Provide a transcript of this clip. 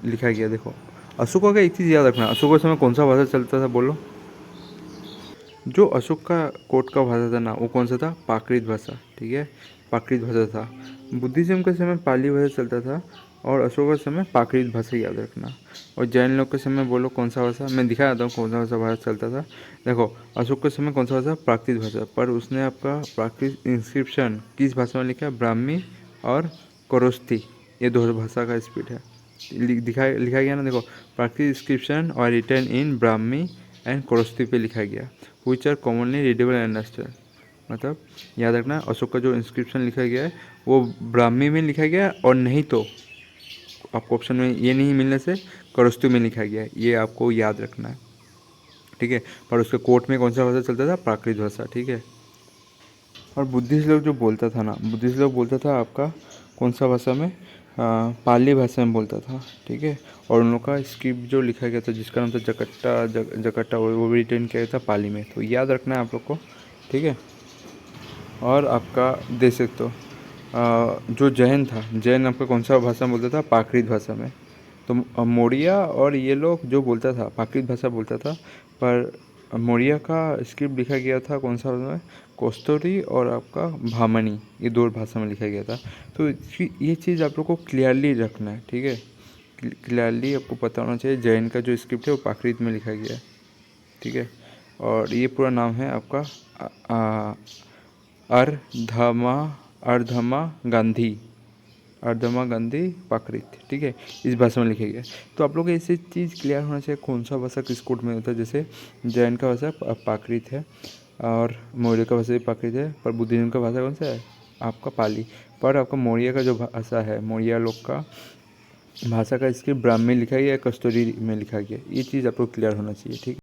लिखा गया। देखो अशोका का एक चीज़ याद रखना, अशोक के समय कौन सा भाषा चलता था बोलो? जो अशोक का कोर्ट का भाषा था ना वो कौन सा था? प्राकृत भाषा। ठीक है, प्राकृत भाषा था। बुद्धिज्म के समय पाली भाषा चलता था और अशोक के समय प्राकृत भाषा याद रखना। और जैन लोग के समय बोलो कौन सा भाषा? मैं दिखा देता हूँ कौन सा भाषा चलता था। देखो अशोक के समय कौन सा भाषा? प्राकृत भाषा। पर उसने आपका प्राकृत इंस्क्रिप्शन किस भाषा में लिखा है? ब्राह्मी और कोरोस्ती, ये दो भाषा का स्पीड है। लिखा गया ना, देखो प्राकृत इंस्क्रिप्शन और written in Brahmi and Kharosthi पे लिखा गया, which are commonly readable and understand. मतलब याद रखना अशोक का जो इंस्क्रिप्शन लिखा गया है वो ब्राह्मी में लिखा गया है, और नहीं तो आपको ऑप्शन में ये नहीं मिलने से कोरोस्ती में लिखा गया है, ये आपको याद रखना है। ठीक है, पर उसके कोर्ट में कौन सा भाषा चलता था? प्राकृत भाषा। ठीक है, और बुद्धिस्ट लोग जो बोलता था ना, बुद्धिस्ट लोग बोलता था आपका कौन सा भाषा में? पाली भाषा में बोलता था। ठीक है, और उन लोग का स्क्रिप्ट जो लिखा गया था जिसका नाम था जकट्टा, वो भी रिटर्न किया गया था पाली में। तो याद रखना है आप लोग को। ठीक है, और आपका देख सकते हो जो जैन था, जैन आपका कौन सा भाषा में बोलता था? प्राकृत भाषा में। तो मौर्य और ये लोग जो बोलता था प्राकृत भाषा बोलता था, पर मौर्य का स्क्रिप्ट लिखा गया था कौन सा भाषा में? कोस्तोरी और आपका भामनी, ये दो भाषा में लिखा गया था। तो ये चीज़ आप लोग को क्लियरली रखना है। ठीक है, क्लियरली आपको पता होना चाहिए जैन का जो स्क्रिप्ट है वो प्राकृत में लिखा गया है। ठीक है, और ये पूरा नाम है आपका अर्धमा अर्धमा गांधी, अर्धमा गांधी प्राकृत। ठीक है, इस भाषा में लिखा गया है। तो आप लोग को ऐसी चीज़ क्लियर होना चाहिए कौन सा भाषा किस कोड में होता है। जैसे जैन का भाषा प्राकृत है और मौर्य का भाषा भी प्राकृत है, पर बुद्धिज्म का भाषा कौन सा है? आपका पाली। पर आपका मौर्य का जो भाषा है, मौर्य लोग का भाषा का स्क्रिप्ट ब्राह्मी में लिखा गया है, कस्तूरी में लिखा गया, ये चीज़ आपको क्लियर होना चाहिए। ठीक।